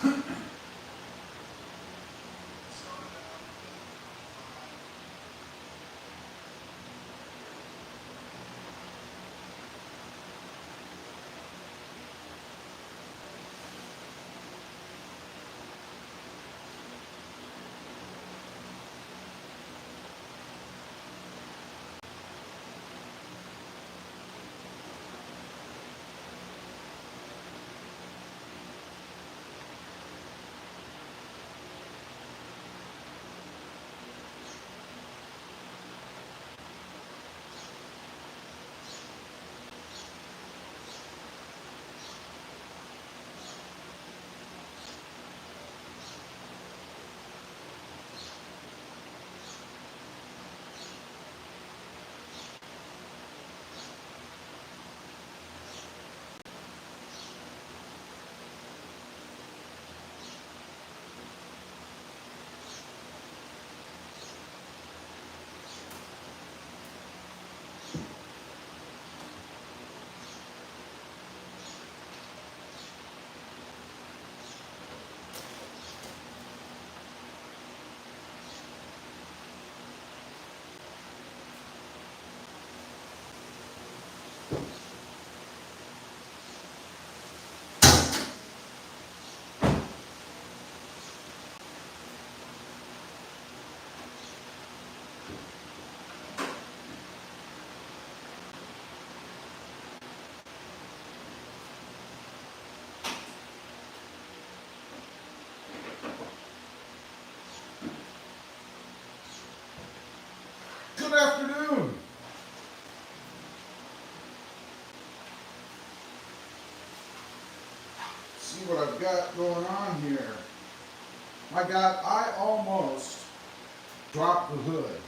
Good afternoon. See what I've got going on here. I almost dropped the hood.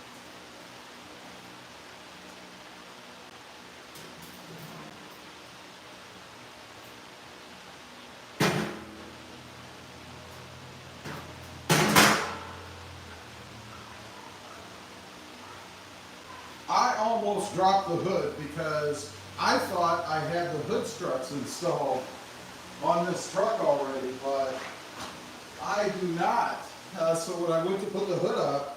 I almost dropped the hood because I thought I had the hood struts installed on this truck already, but I do not. So when I went to put the hood up,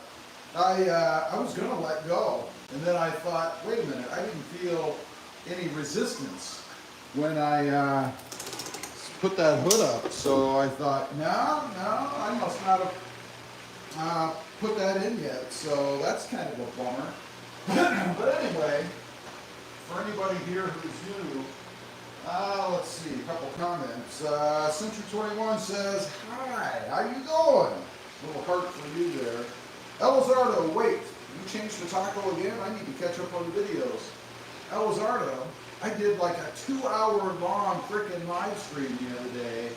I was going to let go. And then I thought, wait a minute, I didn't feel any resistance when I put that hood up. So I thought, no, I must not have put that in yet. So that's kind of a bummer. But anyway, for anybody here who's new, let's see, a couple comments. Century 21 says, hi, how you doing? Little heart for you there. Elizardo, wait, you changed the taco again? I need to catch up on the videos. Elizardo, I did like a 2-hour long freaking live stream the other day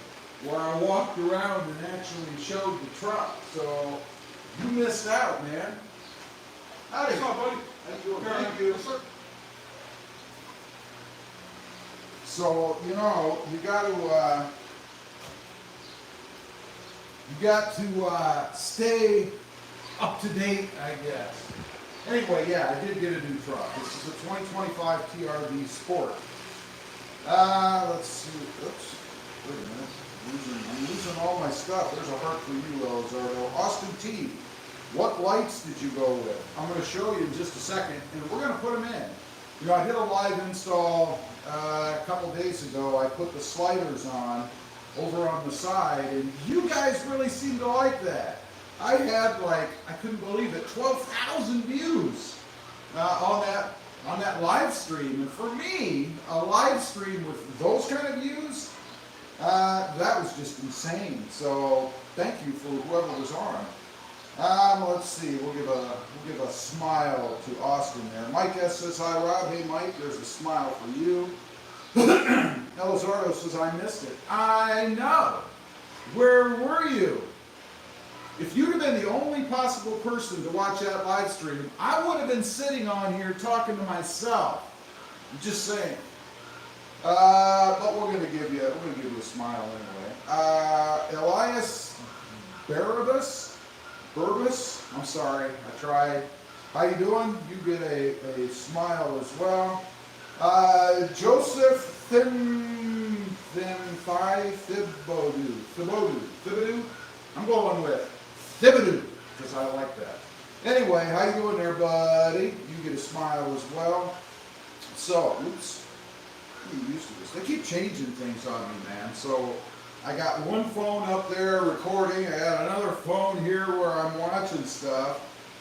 where I walked around and actually showed the truck. So you missed out, man. Howdy. What's up, buddy? Thank you. So, you know, you got to stay up to date, I guess. Anyway, yeah, I did get a new truck. This is a 2025 TRD Sport. Let's see. Oops. Wait a minute. I'm losing all my stuff. There's a heart for you, Elizardo. Austin T. What lights did you go with? I'm going to show you in just a second, and we're going to put them in. You know, I did a live install a couple days ago. I put the sliders on over on the side, and you guys really seem to like that. I had like, I couldn't believe it, 12,000 views on that live stream. And for me, a live stream with those kind of views, that was just insane. So thank you for whoever was on. Let's see, we'll give a smile to Austin there. Mike S says, hi Rob. Hey Mike, there's a smile for you. Elizardo says, I missed it. I know. Where were you? If you'd have been the only possible person to watch that live stream, I would have been sitting on here talking to myself. I'm just saying. But we're gonna give you a smile anyway. Elias Burbus, I'm sorry, I tried. How you doing? You get a smile as well. Joseph Thibodeau. I'm going with Thibodeau because I like that. Anyway, how you doing there, buddy? You get a smile as well. So, oops, I'm used to this. They keep changing things on me, man. So, I got one phone up there recording. I got another phone here where I'm watching stuff,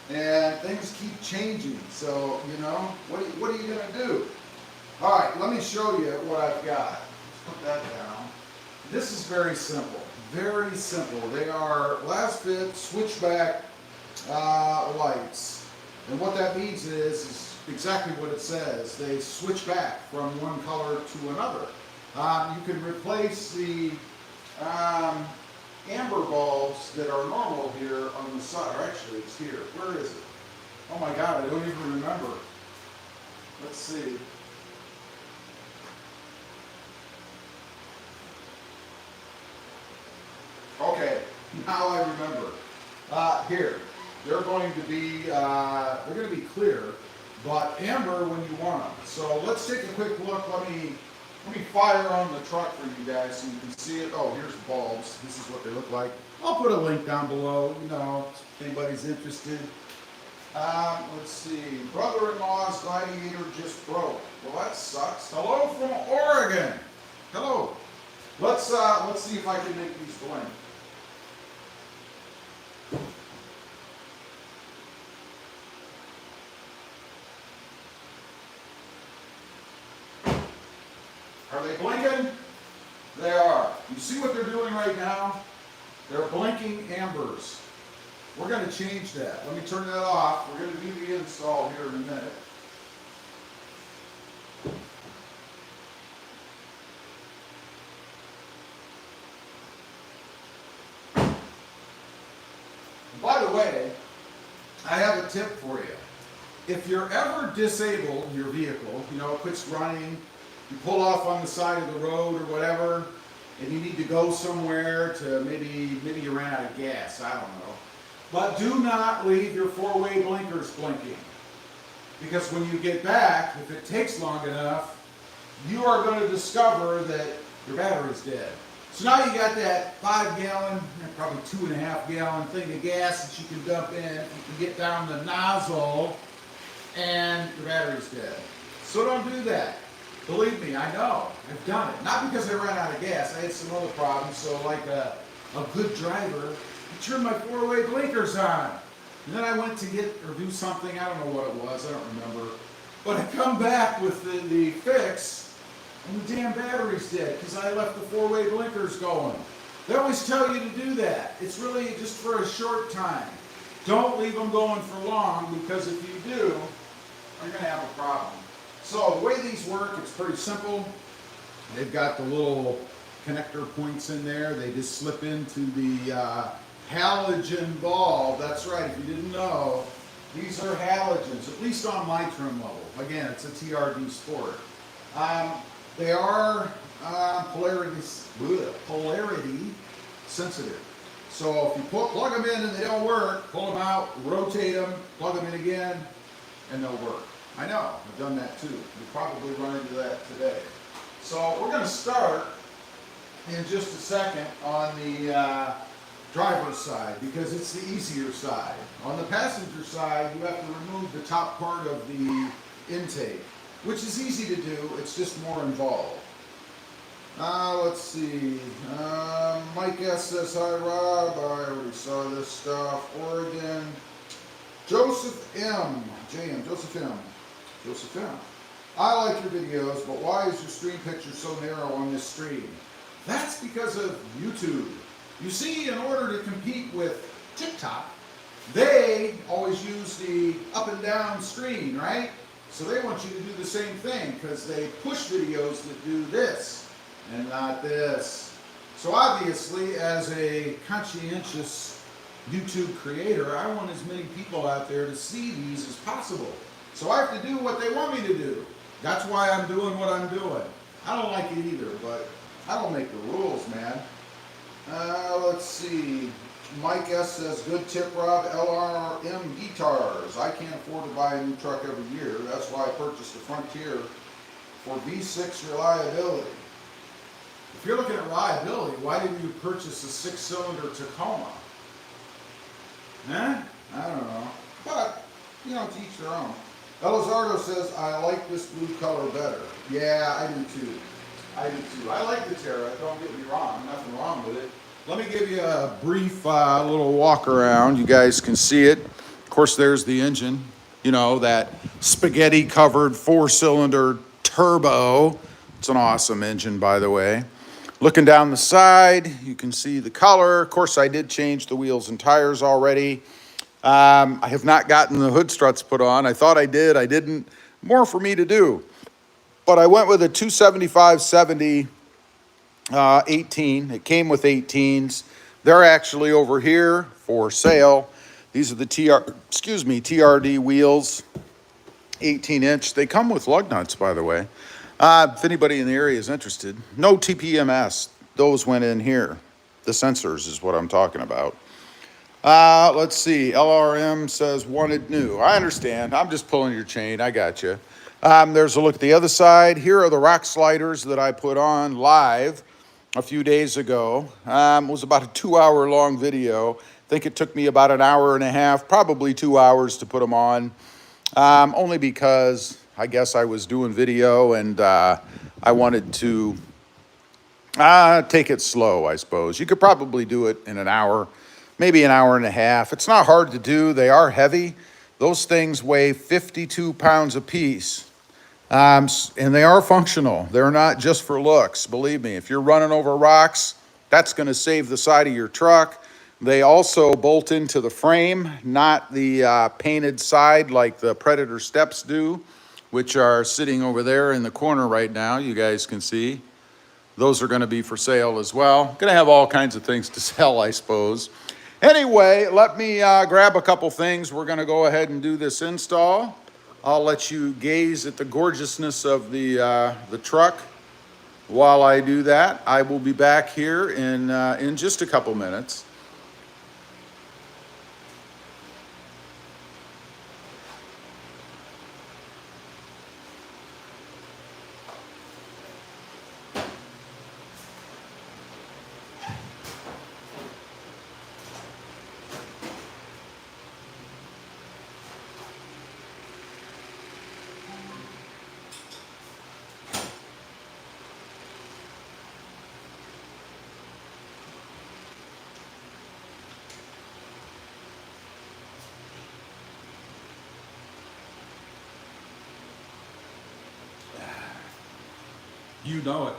and things keep changing. So, you know, what are you gonna do? All right, let me show you what I've got. Let's put that down. This is very simple. Very simple. They are last fit switchback lights, and what that means is exactly what it says. They switch back from one color to another. You can replace the amber bulbs that are normal here on the side. Or actually, it's here. Where is it? Oh my God, I don't even remember. Let's see. Okay, now I remember. Here, they're going to be clear, but amber when you want them. So let's take a quick look. Let me fire on the truck for you guys so you can see it. Oh, here's the bulbs. This is what they look like. I'll put a link down below, you know, if anybody's interested. Let's see. Brother-in-law's gladiator just broke. Well, that sucks. Hello from Oregon. Hello. Let's see if I can make these blink. Are they blinking? They are. You see what they're doing right now? They're blinking ambers. We're going to change that. Let me turn that off. We're going to do the install here in a minute. By the way, I have a tip for you. If you're ever disabled, your vehicle, you know, it quits running, you pull off on the side of the road or whatever, and you need to go somewhere to maybe you ran out of gas, I don't know. But do not leave your four-way blinkers blinking. Because when you get back, if it takes long enough, you are going to discover that your battery's dead. So now you got that 5-gallon, probably 2.5-gallon thing of gas that you can dump in. You can get down the nozzle, and your battery's dead. So don't do that. Believe me, I know. I've done it. Not because I ran out of gas. I had some other problems. So like a good driver, I turned my four-way blinkers on. And then I went to get or do something. I don't know what it was. I don't remember. But I come back with the fix, and the damn battery's dead because I left the four-way blinkers going. They always tell you to do that. It's really just for a short time. Don't leave them going for long, because if you do, you're going to have a problem. So the way these work, it's pretty simple. They've got the little connector points in there. They just slip into the halogen bulb. That's right, if you didn't know, these are halogens, at least on my trim level. Again, it's a TRD Sport. They are polarity sensitive. So if you plug them in and they don't work, pull them out, rotate them, plug them in again, and they'll work. I know, I've done that too. You'll probably run into that today. So we're going to start in just a second on the driver's side, because it's the easier side. On the passenger side, you have to remove the top part of the intake, which is easy to do. It's just more involved. Let's see. Mike S. says, hi Rob. I already saw this stuff. Oregon. Joseph M. Joseph M. I like your videos, but why is your screen picture so narrow on this stream? That's because of YouTube. You see, in order to compete with TikTok, they always use the up and down screen, right? So they want you to do the same thing, because they push videos that do this and not this. So obviously, as a conscientious YouTube creator, I want as many people out there to see these as possible. So I have to do what they want me to do. That's why I'm doing what I'm doing. I don't like it either, but I don't make the rules, man. Let's see. Mike S. says, good tip, Rob. LRM guitars. I can't afford to buy a new truck every year. That's why I purchased the Frontier for V6 reliability. If you're looking at reliability, why didn't you purchase a 6-cylinder Tacoma? I don't know. But, you know, to each their own. Elizardo says, I like this blue color better. Yeah, I do too. I like the Terra, don't get me wrong, nothing wrong with it. Let me give you a brief little walk around. You guys can see it. Of course, there's the engine. You know, that spaghetti covered 4-cylinder turbo. It's an awesome engine, by the way. Looking down the side, you can see the color. Of course, I did change the wheels and tires already. I have not gotten the hood struts put on. I thought I did. I didn't. More for me to do. But I went with a 275/70 18. It came with 18s. They're actually over here for sale. These are the TRD wheels, 18-inch. They come with lug nuts, by the way. If anybody in the area is interested. No TPMS. Those went in here. The sensors is what I'm talking about. Let's see. LRM says wanted new. I understand. I'm just pulling your chain. I got you. There's a look at the other side. Here are the rock sliders that I put on live a few days ago. It was about a 2-hour long video. I think it took me about an hour and a half, probably 2 hours to put them on. Only because I guess I was doing video and I wanted to take it slow, I suppose. You could probably do it in an hour, maybe an hour and a half. It's not hard to do. They are heavy. Those things weigh 52 pounds apiece. And they are functional. They're not just for looks. Believe me, if you're running over rocks, that's going to save the side of your truck. They also bolt into the frame, not the painted side like the Predator steps do, which are sitting over there in the corner right now. You guys can see. Those are going to be for sale as well. Going to have all kinds of things to sell, I suppose. Anyway, let me grab a couple things. We're going to go ahead and do this install. I'll let you gaze at the gorgeousness of the truck. While I do that, I will be back here in just a couple minutes. You know it.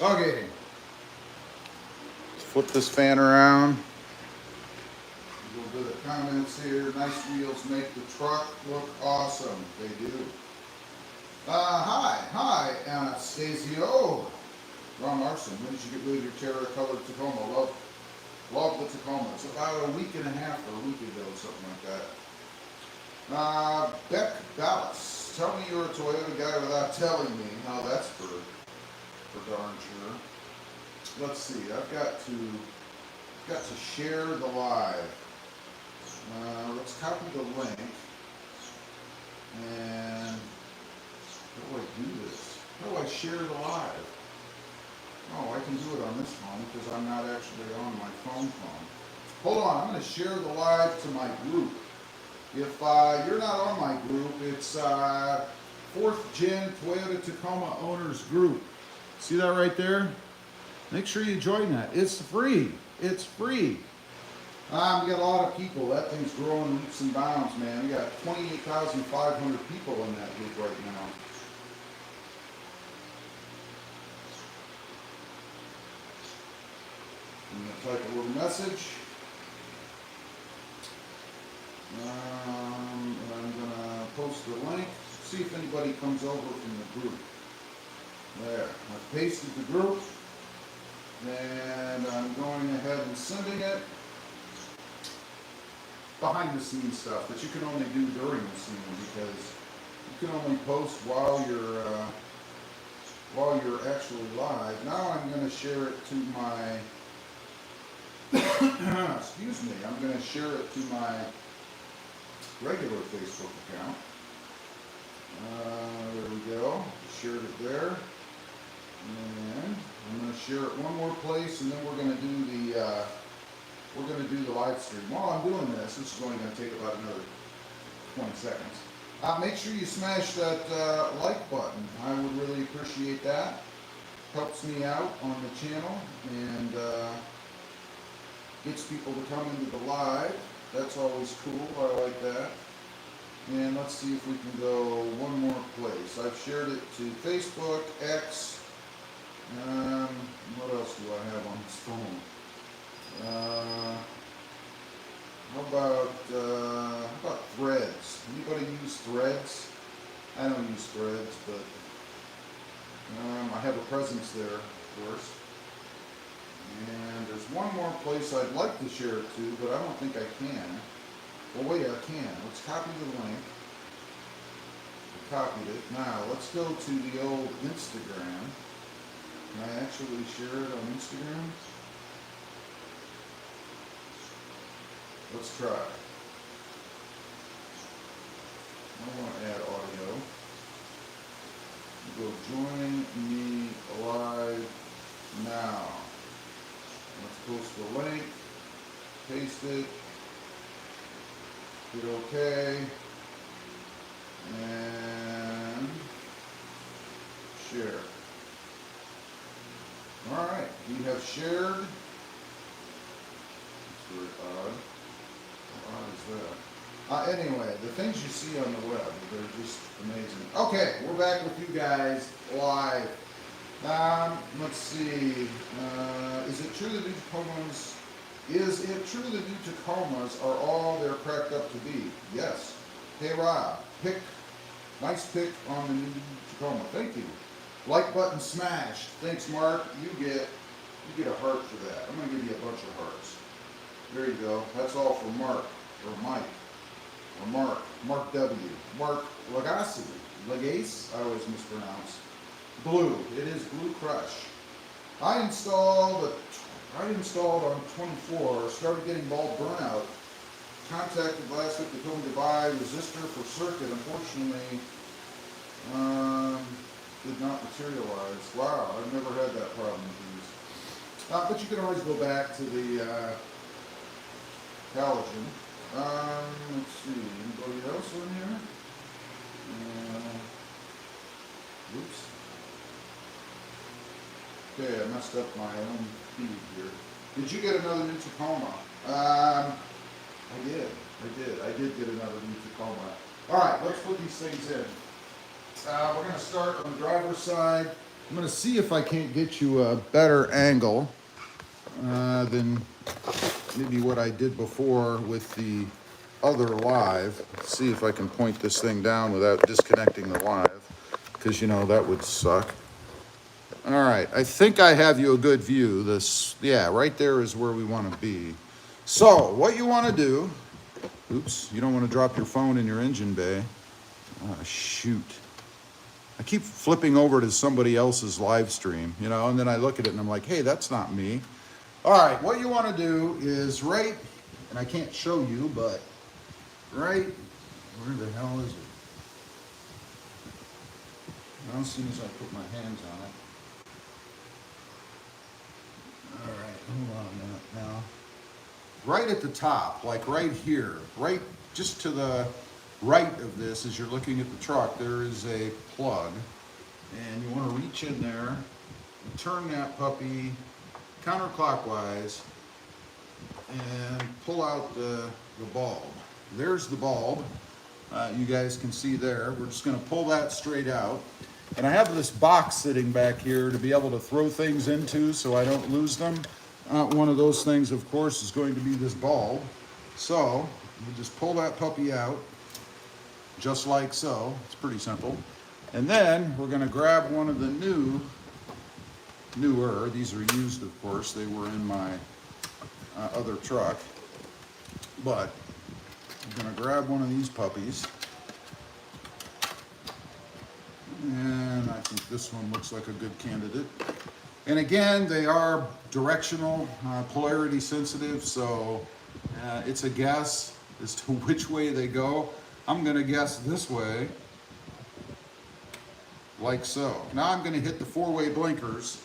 Okay. Let's flip this fan around. A little bit of comments here. Nice wheels make the truck look awesome. They do. Hi, Stacy. Oh, Ron Larson. When did you get rid of your terra-colored Tacoma? Love the Tacoma. It's about a week and a half or a week ago, something like that. Beck Dallas. Tell me you're a Toyota guy without telling me. Now that's for darn sure. Let's see. I've got to share the live. Let's copy the link. And how do I do this? How do I share the live? Oh, I can do it on this phone because I'm not actually on my phone. Hold on, I'm going to share the live to my group. If you're not on my group, it's 4th Gen Toyota Tacoma Owners Group. See that right there? Make sure you join that. It's free. It's free. We got a lot of people. That thing's growing leaps and bounds, man. We got 28,500 people in that group right now. I'm going to type a little message. And I'm going to post the link. See if anybody comes over from the group. There. I've pasted the group. And I'm going ahead and sending it. Behind the scenes stuff that you can only do during the scene because you can only post while you're actually live. Now I'm going to share it to my excuse me, I'm going to share it to my regular Facebook account. There we go. Shared it there. And I'm going to share it one more place, and then we're going to do the live stream. While I'm doing this, this is only going to take about another 20 seconds. Make sure you smash that like button. I would really appreciate that. Helps me out on the channel and gets people to come into the live. That's always cool. I like that. And let's see if we can go one more place. I've shared it to Facebook, X. What else do I have on this phone? How about Threads? Anybody use Threads? I don't use Threads, but I have a presence there, of course. And there's one more place I'd like to share it to, but I don't think I can. Well, wait, I can. Let's copy the link. I copied it. Now, let's go to the old Instagram. Can I actually share it on Instagram? Let's try. I want to add audio. Go join me live now. Let's post the link, paste it, hit OK, and share. All right, we have shared. That's very odd. How odd is that? Anyway, the things you see on the web, they're just amazing. Okay, we're back with you guys live. Let's see. Is it true the new Tacomas? Is it true the new Tacomas are all they're cracked up to be? Yes. Hey Rob, nice pick on the new Tacoma. Thank you. Like button smashed. Thanks, Mark. You get a heart for that. I'm gonna give you a bunch of hearts. There you go. That's all for Mark or Mike. Or Mark W. Mark Lagasse. Lagasse? I always mispronounce. Blue. It is Blue Crush. I installed on 24, started getting ball burnout. Contacted last week to come to buy resistor for circuit. Unfortunately, did not materialize. Wow, I've never had that problem with these. But you can always go back to the halogen. Let's see, anybody else in here? Oops. Okay, I messed up my own feed here. Did you get another new Tacoma? I did get another new Tacoma. All right, let's put these things in. We're going to start on the driver's side. I'm gonna see if I can't get you a better angle than maybe what I did before with the other live. See if I can point this thing down without disconnecting the live, because you know that would suck. All right, I think I have you a good view. This, yeah, right there is where we want to be. So what you want to do, oops, you don't want to drop your phone in your engine bay. Oh, shoot. I keep flipping over to somebody else's live stream, you know, and then I look at it and I'm like, hey, that's not me. All right, what you want to do is right, and I can't show you, but right, where the hell is it? Now, as soon as I put my hands on it. All right, hold on a minute now. Right at the top, like right here, right just to the right of this, as you're looking at the truck, there is a plug. And you want to reach in there and turn that puppy counterclockwise and pull out the bulb. There's the bulb. You guys can see there. We're just going to pull that straight out. And I have this box sitting back here to be able to throw things into so I don't lose them. One of those things, of course, is going to be this bulb. So you just pull that puppy out, just like so. It's pretty simple. And then we're going to grab one of the newer, these are used, of course, they were in my other truck, but I'm going to grab one of these puppies, and I think this one looks like a good candidate. And again, they are directional, polarity sensitive, so it's a guess as to which way they go. I'm going to guess this way, like so. Now I'm going to hit the 4-way blinkers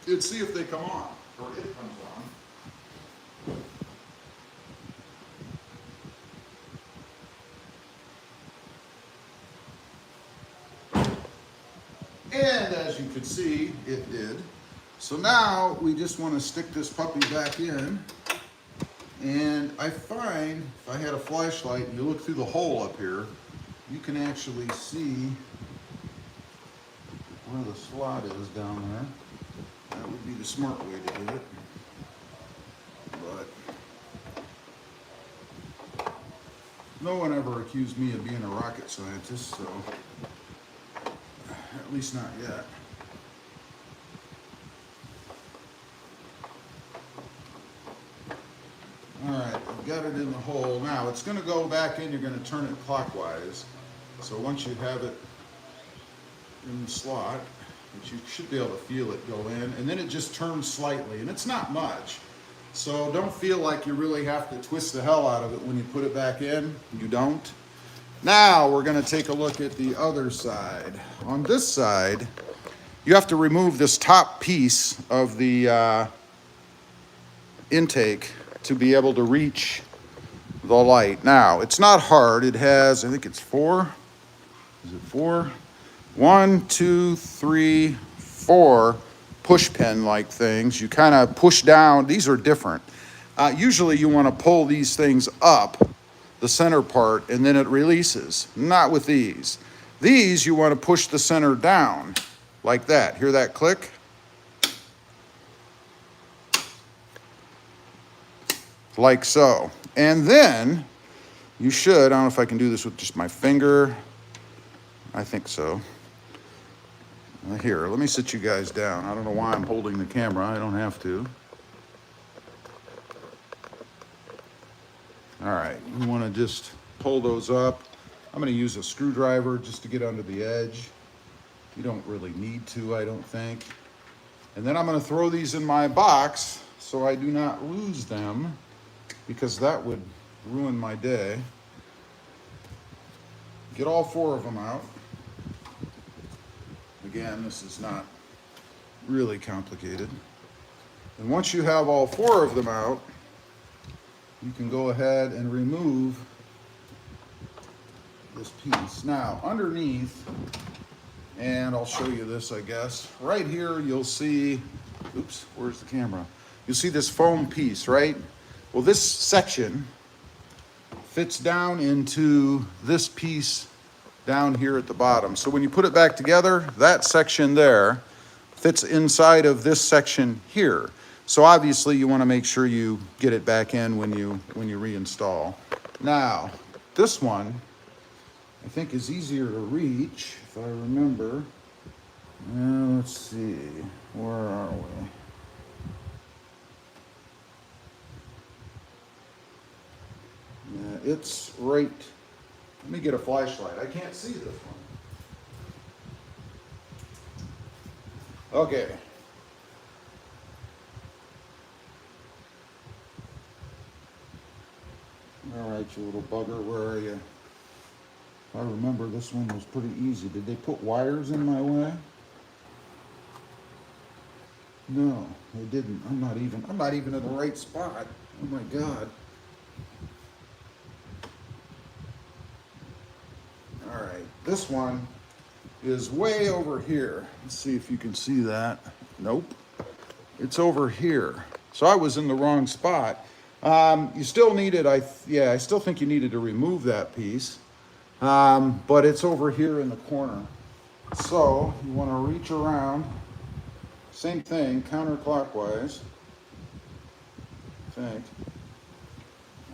and see if they come on, or it comes on. And as you can see, it did. So now we just want to stick this puppy back in. And I find, if I had a flashlight and you look through the hole up here, you can actually see where the slot is down there. That would be the smart way to do it. But no one ever accused me of being a rocket scientist, so at least not yet. All right, I've got it in the hole. Now it's going to go back in. You're going to turn it clockwise. So once you have it in the slot, which you should be able to feel it go in, and then it just turns slightly, and it's not much. So don't feel like you really have to twist the hell out of it when you put it back in. You don't. Now we're going to take a look at the other side. On this side, you have to remove this top piece of the intake to be able to reach the light. Now, it's not hard. It has, I think it's 4. Is it 4? 1, 2, 3, 4 push pin like things. You kind of push down. These are different. Usually you want to pull these things up, the center part, and then it releases. Not with these. These you want to push the center down like that. Hear that click? Like so. And then you should, I don't know if I can do this with just my finger. I think so. Here, let me sit you guys down. I don't know why I'm holding the camera. I don't have to. All right, you want to just pull those up. I'm going to use a screwdriver just to get under the edge. You don't really need to, I don't think. And then I'm going to throw these in my box so I do not lose them, because that would ruin my day. Get all 4 of them out. Again, this is not really complicated. And once you have all 4 of them out, you can go ahead and remove this piece. Now, underneath, and I'll show you this, I guess. Right here, you'll see, oops, where's the camera? You'll see this foam piece, right? Well, this section fits down into this piece down here at the bottom. So when you put it back together, that section there fits inside of this section here. So obviously you want to make sure you get it back in when you reinstall. Now, this one I think is easier to reach if I remember. Let's see, where are we? Yeah, it's right. Let me get a flashlight. I can't see this one. Okay. All right, you little bugger, where are you? I remember this one was pretty easy. Did they put wires in my way? No, they didn't. I'm not even in the right spot. Oh my God. All right, this one is way over here. Let's see if you can see that. Nope, it's over here. So I was in the wrong spot. You still needed, I still think you needed to remove that piece, but it's over here in the corner. So you want to reach around, same thing, counterclockwise, I think.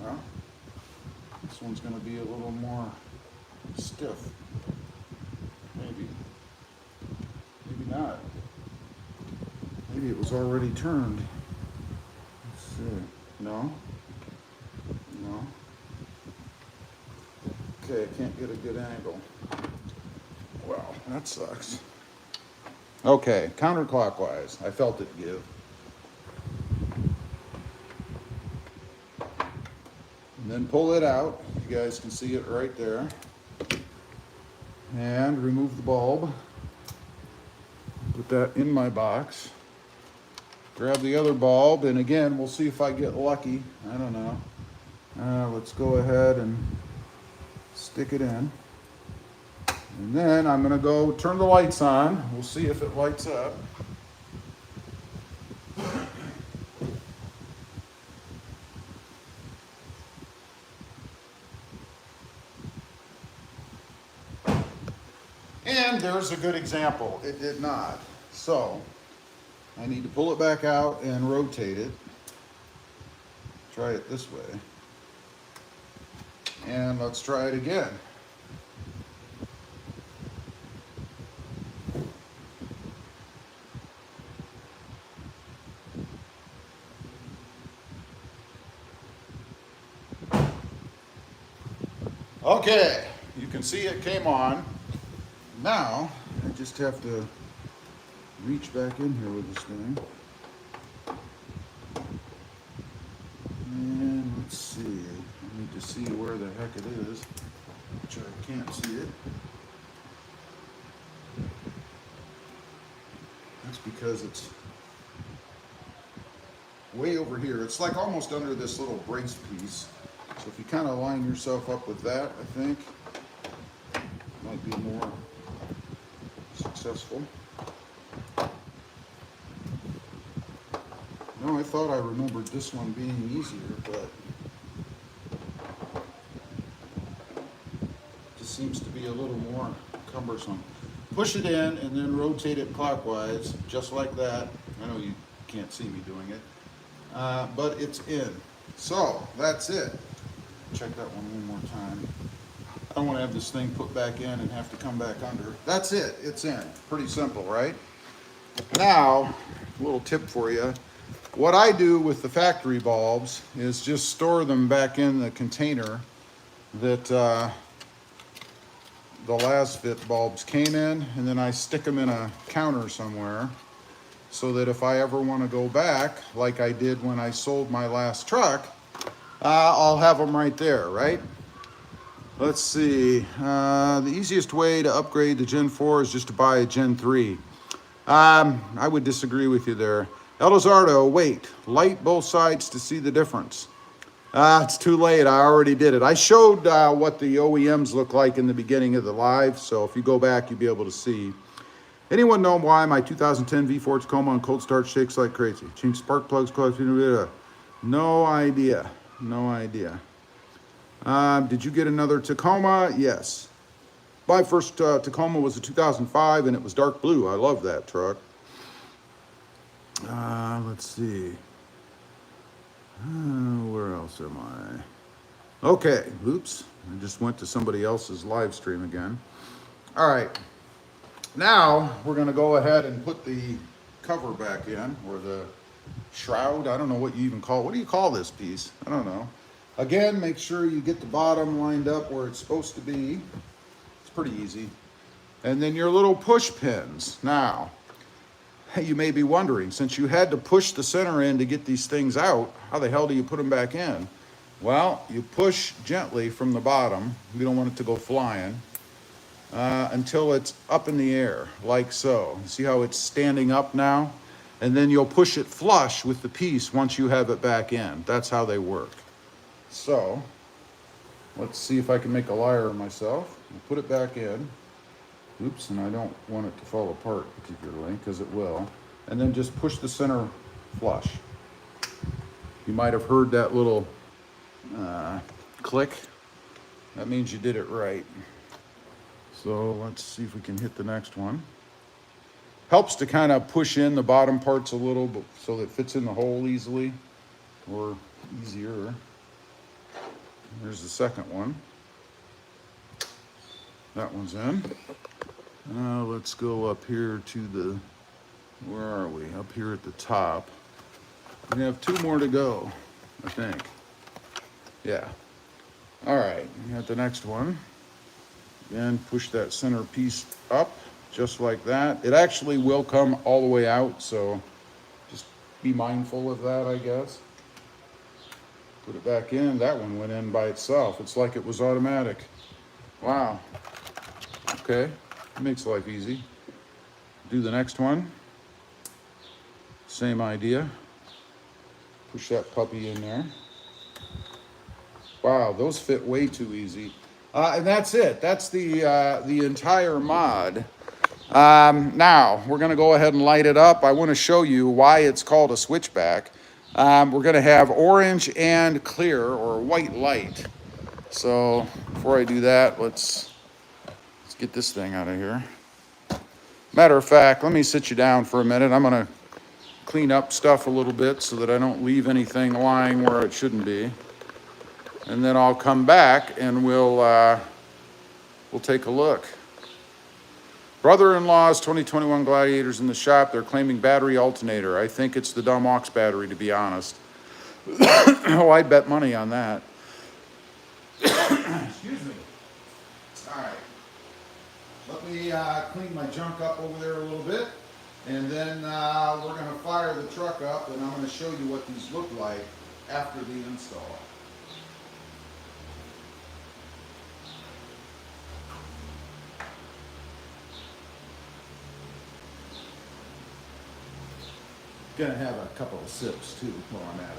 Well, this one's going to be a little more stiff. Maybe not. Maybe it was already turned. Let's see. No. Okay, I can't get a good angle. Well, that sucks. Okay, counterclockwise. I felt it give. And then pull it out. You guys can see it right there. And remove the bulb. Put that in my box. Grab the other bulb, and again, we'll see if I get lucky. I don't know. Let's go ahead and stick it in. And then I'm going to go turn the lights on. We'll see if it lights up. And there's a good example. It did not. So I need to pull it back out and rotate it. Try it this way. And let's try it again. Okay, you can see it came on. Now, I just have to reach back in here with this thing. And let's see, I need to see where the heck it is, which I can't see it. That's because it's way over here. It's like almost under this little brace piece. So if you kind of line yourself up with that, I think it might be more successful. No, I thought I remembered this one being easier, but it just seems to be a little more cumbersome. Push it in and then rotate it clockwise, just like that. I know you can't see me doing it, but it's in. So that's it. Check that one more time. I don't want to have this thing put back in and have to come back under. That's it. It's in. Pretty simple, right? Now, a little tip for you. What I do with the factory bulbs is just store them back in the container that the last fit bulbs came in, and then I stick them in a counter somewhere so that if I ever want to go back, like I did when I sold my last truck, I'll have them right there, right? Let's see. The easiest way to upgrade the Gen 4 is just to buy a Gen 3. I would disagree with you there. Elizardo, wait. Light both sides to see the difference. It's too late. I already did it. I showed what the OEMs look like in the beginning of the live, so if you go back, you'll be able to see. Anyone know why my 2010 V4 Tacoma on cold start shakes like crazy? Change spark plugs, no idea. No idea. Did you get another Tacoma? Yes. My first Tacoma was a 2005, and it was dark blue. I love that truck. Let's see. Where else am I? Okay, oops. I just went to somebody else's live stream again. All right. Now we're going to go ahead and put the cover back in, or the shroud. I don't know what you even call it. What do you call this piece? I don't know. Again, make sure you get the bottom lined up where it's supposed to be. It's pretty easy. And then your little push pins. Now, you may be wondering, since you had to push the center in to get these things out, how the hell do you put them back in? Well, you push gently from the bottom. You don't want it to go flying until it's up in the air, like so. See how it's standing up now? And then you'll push it flush with the piece once you have it back in. That's how they work. So, let's see if I can make a liar of myself. I'll put it back in. Oops, and I don't want it to fall apart particularly, because it will. And then just push the center flush. You might have heard that little click. That means you did it right. So let's see if we can hit the next one. Helps to kind of push in the bottom parts a little, but so that it fits in the hole easily, or easier. There's the second one. That one's in. Now let's go up here to the, where are we? Up here at the top. We have two more to go, I think. Yeah. All right, we got the next one. Again, push that center piece up, just like that. It actually will come all the way out, so just be mindful of that, I guess. Put it back in. That one went in by itself. It's like it was automatic. Wow. Okay, it makes life easy. Do the next one. Same idea. Push that puppy in there. Wow, those fit way too easy. And that's it. That's the entire mod. Now, we're going to go ahead and light it up. I want to show you why it's called a switchback. We're going to have orange and clear, or white light. So, before I do that, let's get this thing out of here. Matter of fact, let me sit you down for a minute. I'm going to clean up stuff a little bit so that I don't leave anything lying where it shouldn't be. And then I'll come back and we'll take a look. Brother-in-law's 2021 Gladiators in the shop. They're claiming battery alternator. I think it's the dumb aux battery, to be honest. Oh, I'd bet money on that. Excuse me. All right. Let me clean my junk up over there a little bit. And then we're going to fire the truck up, and I'm going to show you what these look like after the install. Gonna have a couple of sips too while I'm at it.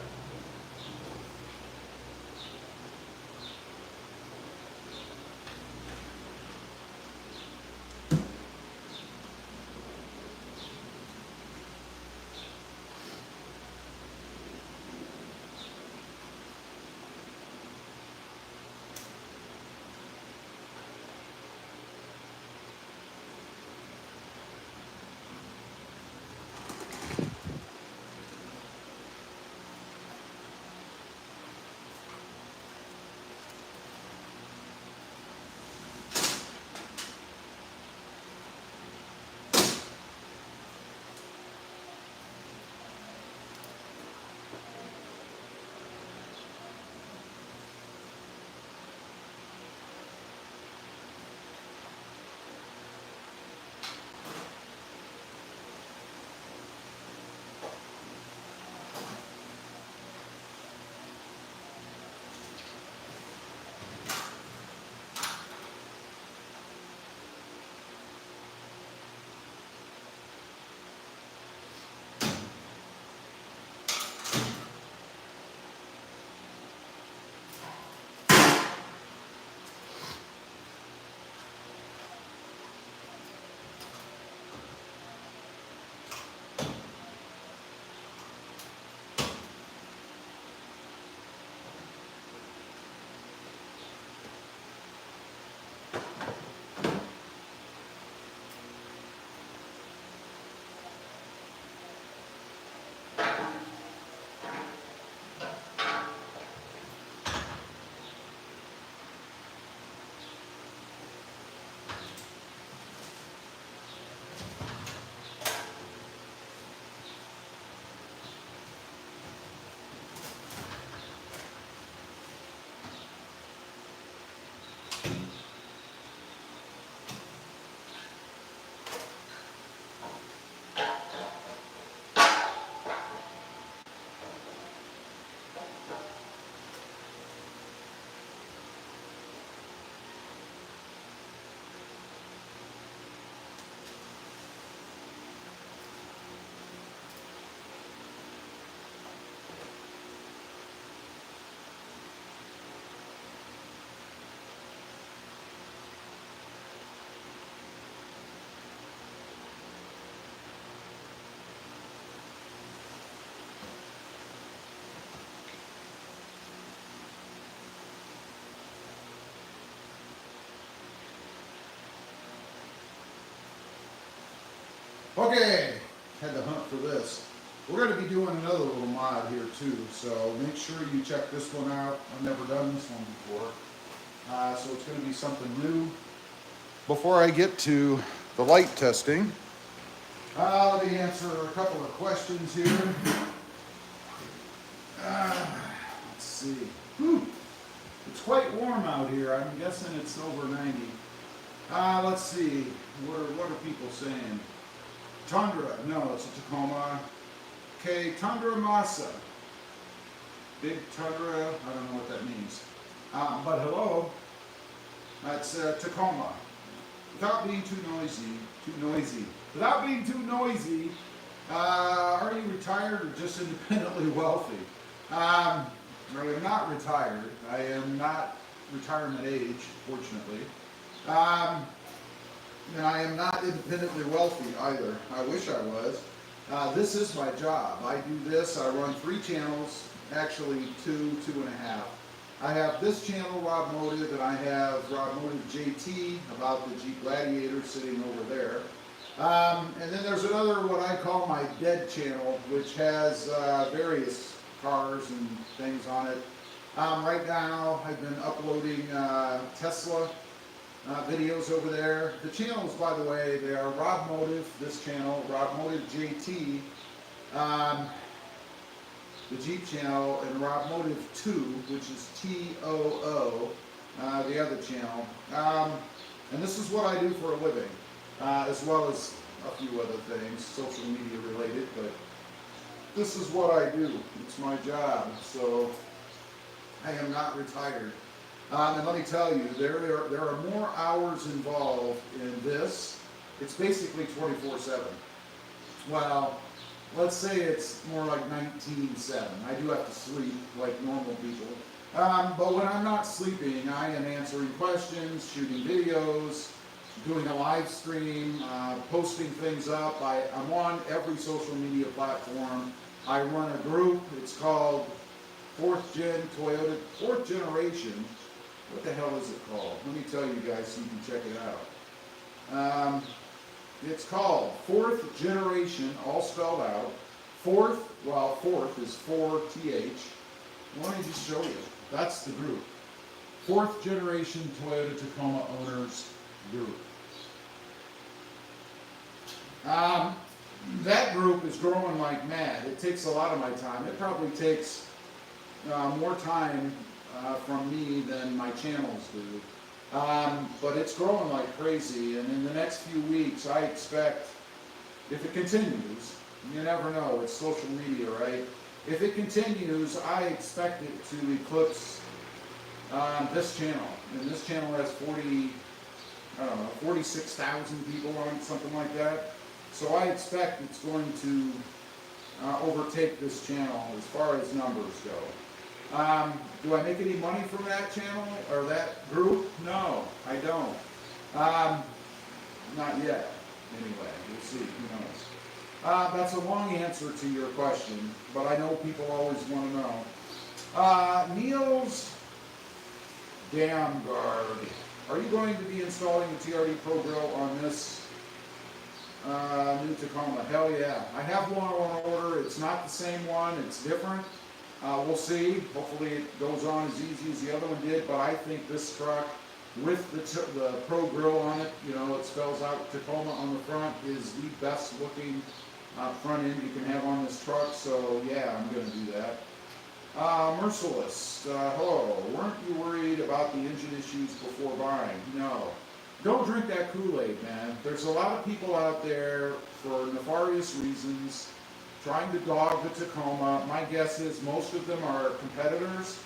Okay, had to hunt for this. We're going to be doing another little mod here too, so make sure you check this one out. I've never done this one before, so it's going to be something new. Before I get to the light testing, let me answer a couple of questions here. Let's see. Whew. It's quite warm out here. I'm guessing it's over 90. Let's see. What are people saying? Tundra. No, it's a Tacoma. Okay, Tundra Masa. Big Tundra. I don't know what that means. But hello. That's Tacoma. Without being too noisy. Without being too noisy, are you retired or just independently wealthy? I am not retired. I am not retirement age, fortunately. And I am not independently wealthy either. I wish I was. This is my job. I do this. I run 3 channels, actually 2.5. I have this channel, RobMotive, and I have RobMotive JT about the Jeep Gladiator sitting over there. And then there's another, what I call my dead channel, which has various cars and things on it. Right now, I've been uploading Tesla videos over there. The channels, by the way, they are RobMotive, this channel, RobMotive JT, the Jeep channel, and RobMotive 2, which is TOO, the other channel. And this is what I do for a living, as well as a few other things, social media related, but this is what I do. It's my job, so I am not retired. And let me tell you, there are more hours involved in this. It's basically 24/7. Well, let's say it's more like 19/7. I do have to sleep like normal people. But when I'm not sleeping, I am answering questions, shooting videos, doing a live stream, posting things up. I'm on every social media platform. I run a group. It's called 4th Generation. What the hell is it called? Let me tell you guys so you can check it out. It's called 4th Generation, all spelled out. Fourth is 4TH. Let me just show you. That's the group. 4th Generation Toyota Tacoma Owners Group. That group is growing like mad. It takes a lot of my time. It probably takes more time from me than my channels do. But it's growing like crazy, and in the next few weeks I expect, if it continues, you never know, it's social media, right? If it continues, I expect it to eclipse this channel. And this channel has 46,000 people on it, something like that. So I expect it's going to overtake this channel as far as numbers go. Do I make any money from that channel or that group? No, I don't. Not yet, anyway. We'll see. Who knows? That's a long answer to your question, but I know people always want to know. Neil's Dam Guard. Are you going to be installing the TRD Pro Grill on this new Tacoma? Hell yeah. I have one on order. It's not the same one. It's different. We'll see. Hopefully it goes on as easy as the other one did, but I think this truck with the Pro Grill on it, you know, it spells out Tacoma on the front, is the best looking front end you can have on this truck, so yeah, I'm going to do that. Merciless, hello, weren't you worried about the engine issues before buying? No. Don't drink that Kool-Aid, man. There's a lot of people out there for nefarious reasons trying to dog the Tacoma. My guess is most of them are competitors.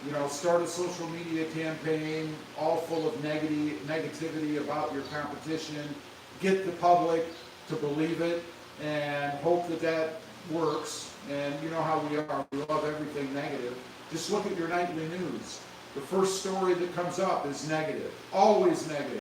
You know, start a social media campaign all full of negativity about your competition, get the public to believe it, and hope that that works. And you know how we are. We love everything negative. Just look at your nightly news. The first story that comes up is negative. Always negative.